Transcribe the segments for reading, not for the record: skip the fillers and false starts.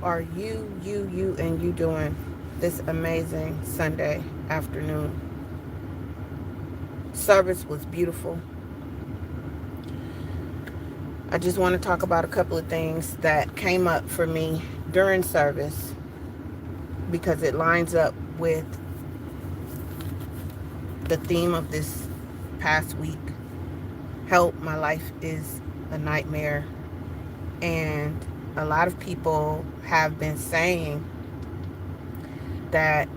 are and you doing this amazing Sunday afternoon? Service was beautiful. I just want to talk about a couple of things that came up for me during service because it lines up with the theme of this past week. Help, my life is a nightmare. And a lot of people have been saying that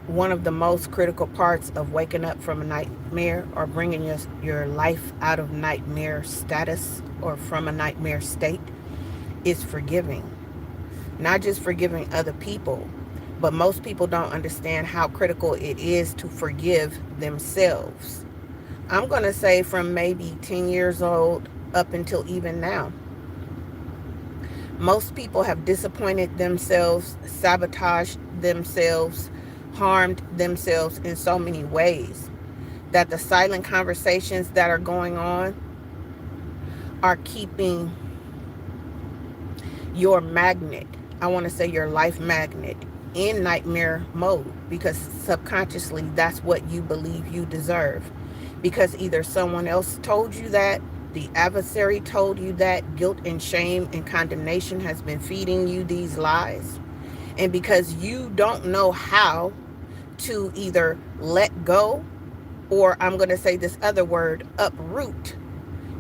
one of the most critical parts of waking up from a nightmare or bringing your life out of nightmare status or from a nightmare state is forgiving. Not just forgiving other people, but most people don't understand how critical it is to forgive themselves. I'm going to say from maybe 10 years old up until even now. Most people have disappointed themselves, sabotaged themselves, harmed themselves in so many ways that the silent conversations that are going on are keeping your magnet, I want to say your life magnet, in nightmare mode, because subconsciously that's what you believe you deserve. Because either someone else told you that, the adversary told you that, guilt and shame and condemnation has been feeding you these lies. And because you don't know how to either let go, or I'm going to say this other word, uproot,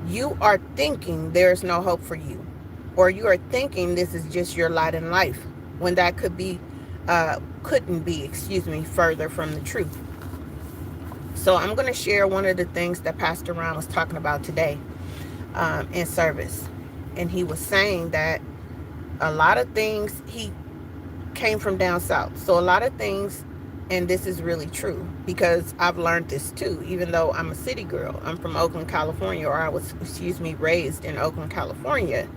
you are thinking there's no hope for you, or you are thinking this is just your lot in life, when that couldn't be, further from the truth. So I'm going to share one of the things that Pastor Ron was talking about today in service. And he was saying that a lot of things, he came from down south. So a lot of things, and this is really true because I've learned this too, even though I'm a city girl. I'm from Oakland, California, or I was, raised in Oakland, California.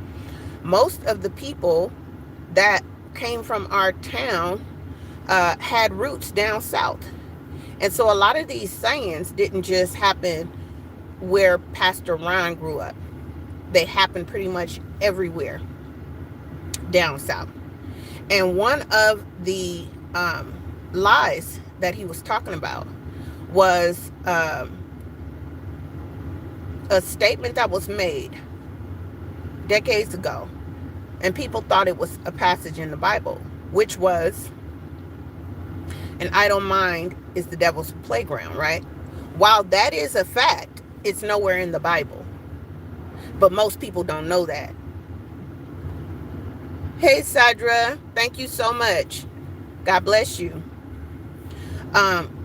Most of the people that came from our town had roots down south. And so a lot of these sayings didn't just happen where Pastor Ron grew up. They happen pretty much everywhere down south. And one of the lies that he was talking about was a statement that was made decades ago. And people thought it was a passage in the Bible, which was, an idle mind is the devil's playground, right? While that is a fact, it's nowhere in the Bible. But most people don't know that. Hey, Sadra, thank you so much. God bless you.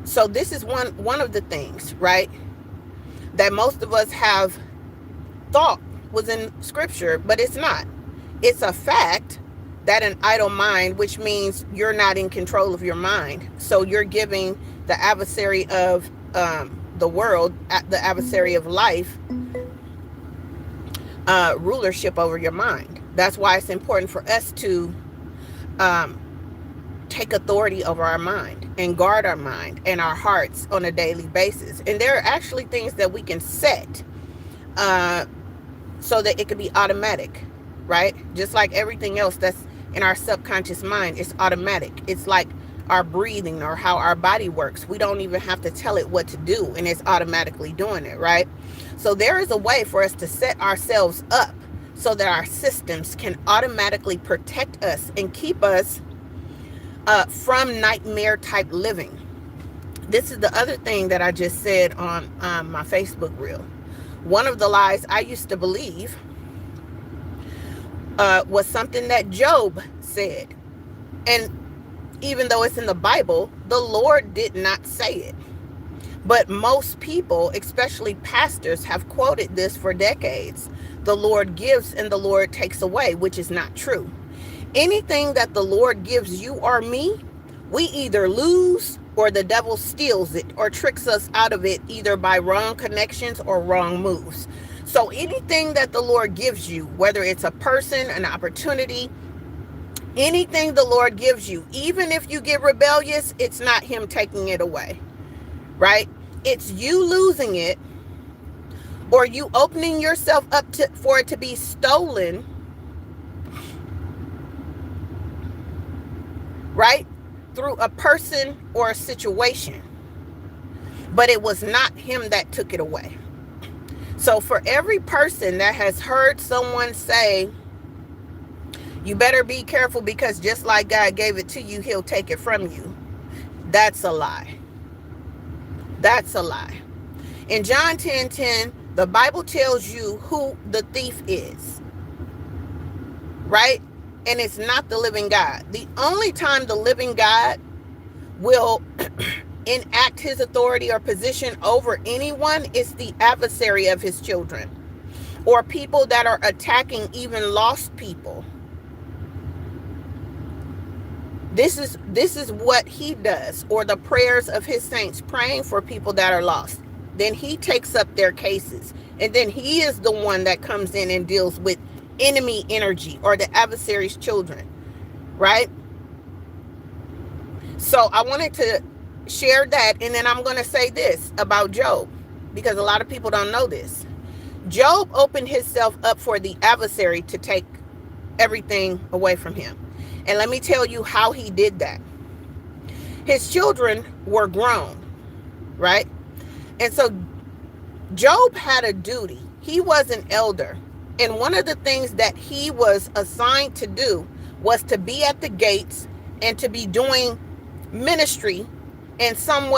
So this is one of the things, right, that most of us have thought was in scripture, but it's not. It's a fact that an idle mind, which means you're not in control of your mind. So you're giving the adversary of the world, the adversary of life, rulership over your mind. That's why it's important for us to take authority over our mind and guard our mind and our hearts on a daily basis. And there are actually things that we can set so that it could be automatic, right? Just like everything else that's in our subconscious mind, it's automatic. It's like our breathing or how our body works. We don't even have to tell it what to do, and it's automatically doing it, right? So there is a way for us to set ourselves up so that our systems can automatically protect us and keep us from nightmare type living. This is the other thing that I just said on my Facebook reel. One of the lies I used to believe was something that Job said. And even though it's in the Bible, the Lord did not say it. But most people, especially pastors, have quoted this for decades. The Lord gives and the Lord takes away, which is not true. Anything that the Lord gives you or me, we either lose or the devil steals it or tricks us out of it, either by wrong connections or wrong moves. So anything that the Lord gives you, whether it's a person, an opportunity, anything the Lord gives you, even if you get rebellious, it's not him taking it away, right? It's you losing it or you opening yourself up for it to be stolen right? Through a person or a situation. But it was not him that took it away. So for every person that has heard someone say, you better be careful because just like God gave it to you, he'll take it from you, that's a lie. That's a lie. In John 10:10, the Bible tells you who the thief is, right? And it's not the living God. The only time the living God will enact his authority or position over anyone is the adversary of his children, or people that are attacking even lost people. This is what he does, or the prayers of his saints praying for people that are lost. Then he takes up their cases, and then he is the one that comes in and deals with enemy energy or the adversary's children, right? So I wanted to share that, and then I'm going to say this about Job, because a lot of people don't know this. Job opened himself up for the adversary to take everything away from him. And let me tell you how he did that. His children were grown, right? And so Job had a duty. He was an elder. And one of the things that he was assigned to do was to be at the gates and to be doing ministry and some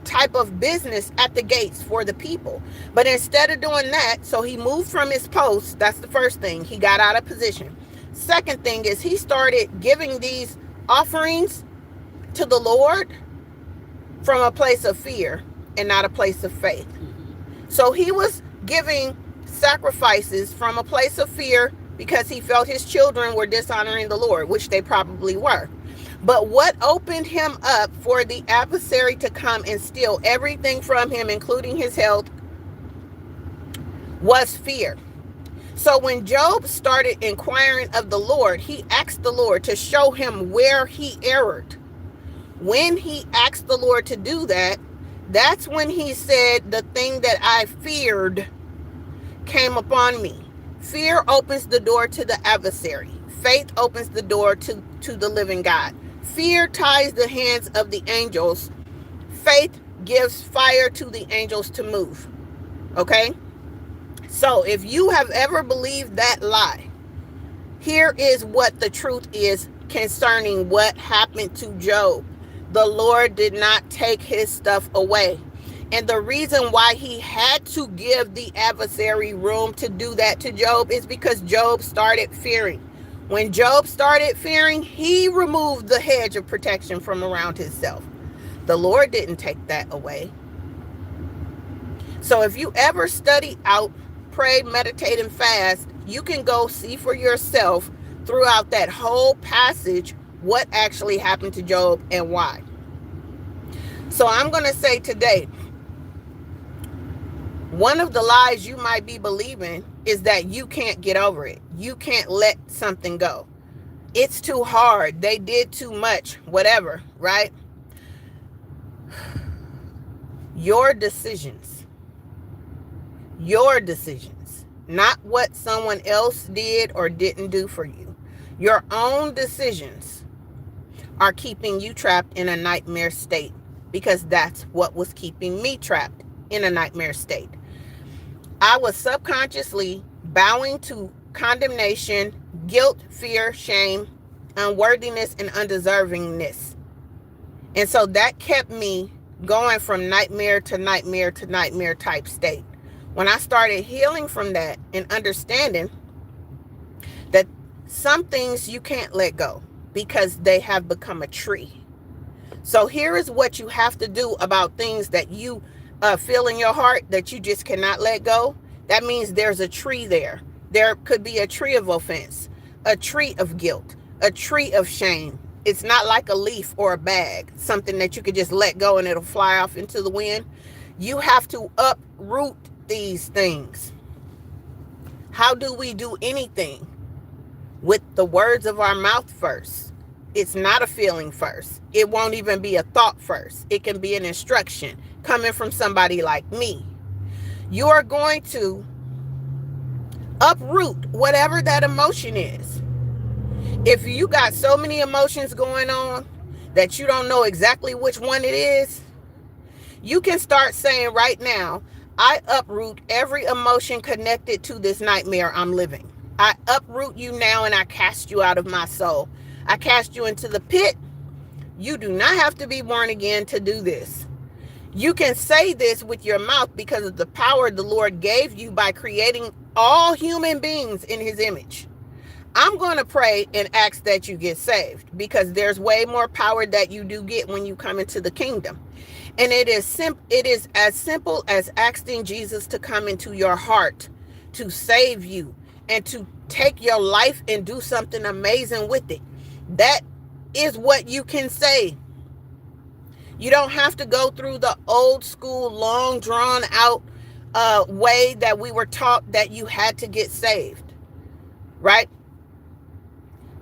type of business at the gates for the people. But instead of doing that, so he moved from his post. That's the first thing. He got out of position. Second thing is he started giving these offerings to the Lord from a place of fear and not a place of faith. So he was giving sacrifices from a place of fear because he felt his children were dishonoring the Lord, which they probably were. But what opened him up for the adversary to come and steal everything from him, including his health, was fear. So when Job started inquiring of the Lord, he asked the Lord to show him where he erred. When he asked the Lord to do that, that's when he said, the thing that I feared came upon me. Fear opens the door to the adversary. Faith opens the door to the living God. Fear ties the hands of the angels. Faith gives fire to the angels to move. Okay? So if you have ever believed that lie, here is what the truth is concerning what happened to Job. The Lord did not take his stuff away. And the reason why he had to give the adversary room to do that to Job is because Job started fearing. When Job started fearing, he removed the hedge of protection from around himself. The Lord didn't take that away. So if you ever study out, pray, meditate, and fast, you can go see for yourself throughout that whole passage what actually happened to Job and why. So I'm going to say today, one of the lies you might be believing is that you can't get over it. You can't let something go. It's too hard. They did too much, whatever, right? Your decisions, not what someone else did or didn't do for you. Your own decisions are keeping you trapped in a nightmare state, because that's what was keeping me trapped in a nightmare state. I was subconsciously bowing to condemnation, guilt, fear, shame, unworthiness, and undeservingness. And so that kept me going from nightmare to nightmare to nightmare type state. When I started healing from that and understanding that some things you can't let go because they have become a tree. So here is what you have to do about things that you feel in your heart that you just cannot let go. That means there's a tree there. There could be a tree of offense, a tree of guilt, a tree of shame. It's not like a leaf or a bag, something that you could just let go and it'll fly off into the wind. You have to uproot these things. How do we do anything? With the words of our mouth first. It's not a feeling first. It won't even be a thought first. It can be an instruction coming from somebody like me. You are going to uproot whatever that emotion is. If you got so many emotions going on that you don't know exactly which one it is, you can start saying right now, I uproot every emotion connected to this nightmare I'm living. I uproot you now and I cast you out of my soul. I cast you into the pit. You do not have to be born again to do this. You can say this with your mouth because of the power the Lord gave you by creating all human beings in his image. I'm going to pray and ask that you get saved because there's way more power that you do get when you come into the kingdom. And it is as simple as asking Jesus to come into your heart to save you and to take your life and do something amazing with it. That is what you can say. You don't have to go through the old school, long drawn out way that we were taught that you had to get saved, right?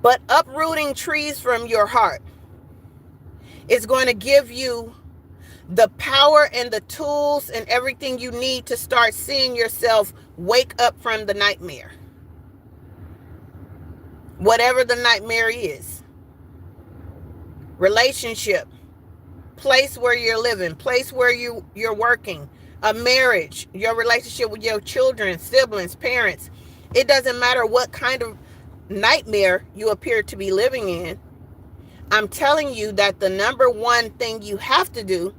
But uprooting trees from your heart is going to give you the power and the tools and everything you need to start seeing yourself wake up from the nightmare. Whatever the nightmare is. Relationship. Place where you're living. Place where you're working. A marriage. Your relationship with your children, siblings, parents. It doesn't matter what kind of nightmare you appear to be living in. I'm telling you that the number one thing you have to do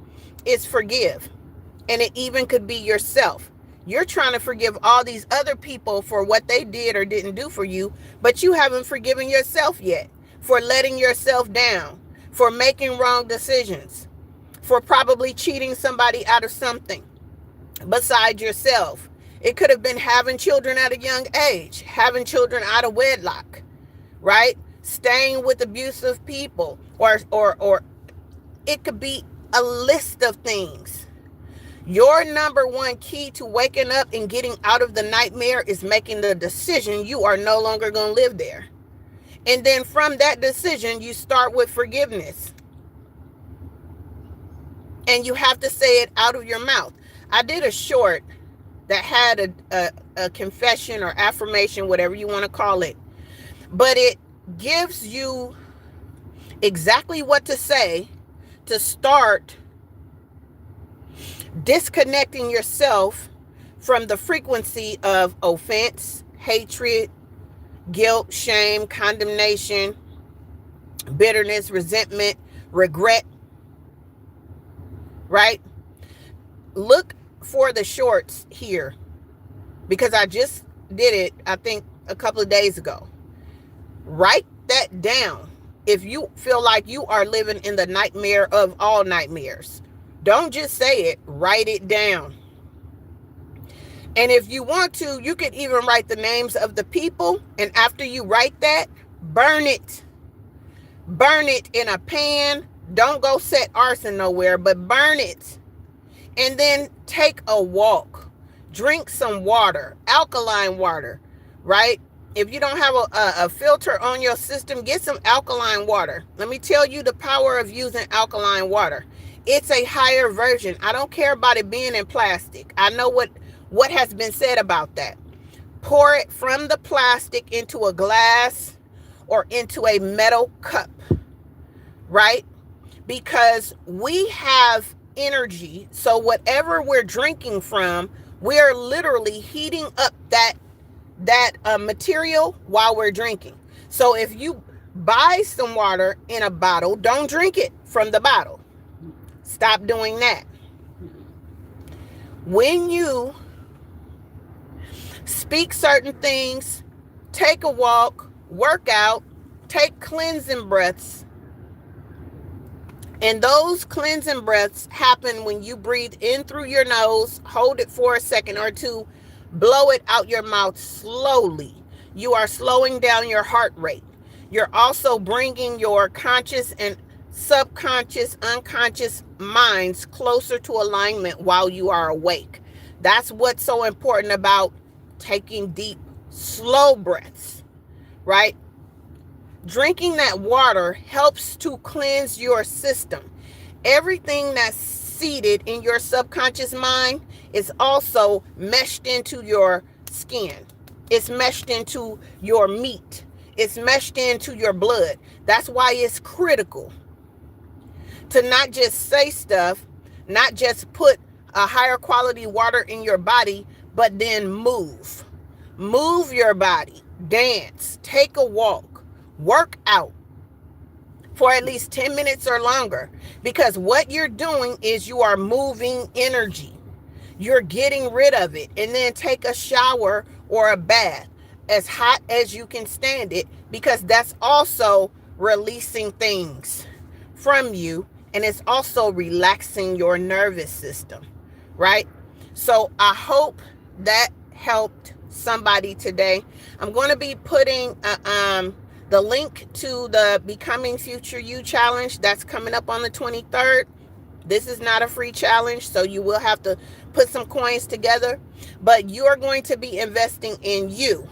is forgive. And it even could be yourself. You're trying to forgive all these other people for what they did or didn't do for you, but you haven't forgiven yourself yet for letting yourself down, for making wrong decisions, for probably cheating somebody out of something besides yourself. It could have been having children at a young age, having children out of wedlock, right? Staying with abusive people, or it could be a list of things. Your number one key to waking up and getting out of the nightmare is making the decision you are no longer going to live there. And then from that decision, you start with forgiveness. And you have to say it out of your mouth. I did a short that had a confession or affirmation, whatever you want to call it. But it gives you exactly what to say to start disconnecting yourself from the frequency of offense, hatred, guilt, shame, condemnation, bitterness, resentment, regret, right? Look for the shorts here because I just did it, I think, a couple of days ago. Write that down if you feel like you are living in the nightmare of all nightmares. Don't just say it, write it down. And if you want to, you could even write the names of the people. And after you write that, burn it. Burn it in a pan. Don't go set arson nowhere, but burn it. And then take a walk. Drink some water, alkaline water, right? If you don't have a filter on your system, get some alkaline water. Let me tell you the power of using alkaline water. It's a higher version. I don't care about it being in plastic. I know what has been said about that. Pour it from the plastic into a glass or into a metal cup, right? Because we have energy. So whatever we're drinking from, we're literally heating up that material while we're drinking. So if you buy some water in a bottle, don't drink it from the bottle. Stop doing that. When you speak certain things, take a walk, work out, take cleansing breaths. And those cleansing breaths happen when you breathe in through your nose, hold it for a second or two, blow it out your mouth slowly. You are slowing down your heart rate. You're also bringing your conscious and subconscious, unconscious minds closer to alignment while you are awake. That's what's so important about taking deep, slow breaths, right? Drinking that water helps to cleanse your system. Everything that's seated in your subconscious mind is also meshed into your skin. It's meshed into your meat. It's meshed into your blood. That's why it's critical to not just say stuff, not just put a higher quality water in your body, but then move. Move your body, dance, take a walk, work out for at least 10 minutes or longer. Because what you're doing is you are moving energy. You're getting rid of it. And then take a shower or a bath as hot as you can stand it, because that's also releasing things from you, and it's also relaxing your nervous system, right? So I hope that helped somebody today. I'm going to be putting the link to the Becoming Future You challenge that's coming up on the 23rd. This is not a free challenge, so you will have to put some coins together, but you're going to be investing in you.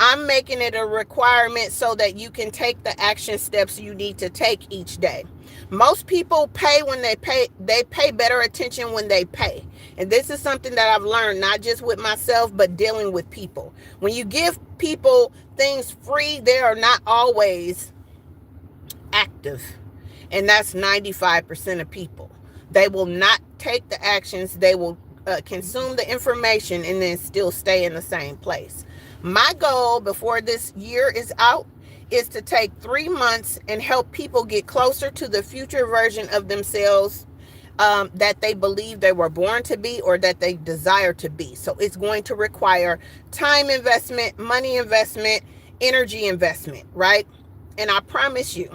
I'm making it a requirement so that you can take the action steps you need to take each day. Most people pay when they pay better attention when they pay. And this is something that I've learned, not just with myself, but dealing with people. When you give people things free, they are not always active. And that's 95% of people. They will not take the actions. They will consume the information and then still stay in the same place. My goal before this year is out is to take 3 months and help people get closer to the future version of themselves that they believe they were born to be or that they desire to be. So it's going to require time investment, money investment, energy investment, right? And I promise you,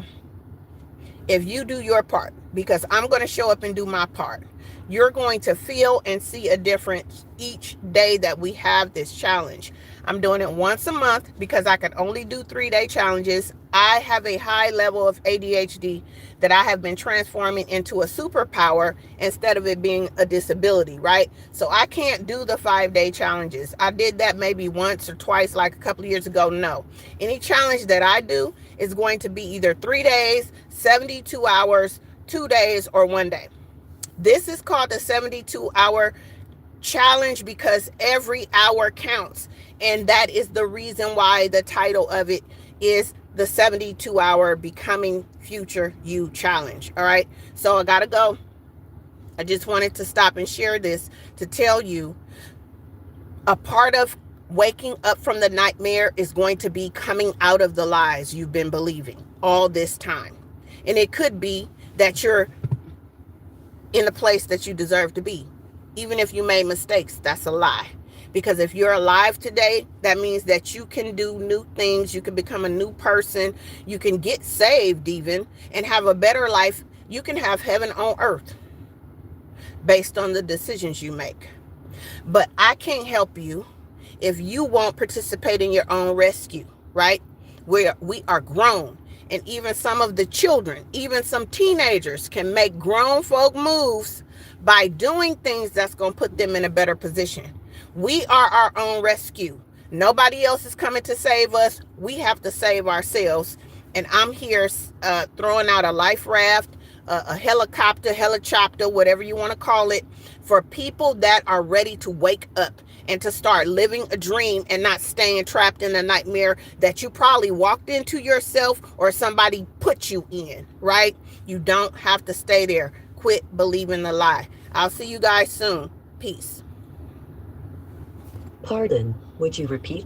if you do your part, because I'm going to show up and do my part, you're going to feel and see a difference each day that we have this challenge. I'm doing it once a month because I can only do 3-day challenges. I have a high level of ADHD that I have been transforming into a superpower instead of it being a disability, right? So I can't do the 5-day challenges. I did that maybe once or twice, like a couple of years ago. No. Any challenge that I do is going to be either 3 days, 72 hours, 2 days, or 1 day. This is called the 72-hour challenge because every hour counts. And that is the reason why the title of it is the 72-hour Becoming Future You challenge. All right. So I got to go. I just wanted to stop and share this to tell you a part of waking up from the nightmare is going to be coming out of the lies you've been believing all this time. And it could be that you're in the place that you deserve to be. Even if you made mistakes, that's a lie. Because if you're alive today, that means that you can do new things. You can become a new person. You can get saved even and have a better life. You can have heaven on earth based on the decisions you make. But I can't help you if you won't participate in your own rescue, right? We are grown. And even some of the children, even some teenagers can make grown folk moves by doing things that's going to put them in a better position. We are our own rescue. Nobody else is coming to save us. We have to save ourselves. And I'm here throwing out a life raft, a helicopter, whatever you want to call it, for people that are ready to wake up and to start living a dream and not staying trapped in a nightmare that you probably walked into yourself or somebody put you in, right? You don't have to stay there. Quit believing the lie. I'll see you guys soon. Peace. Pardon, would you repeat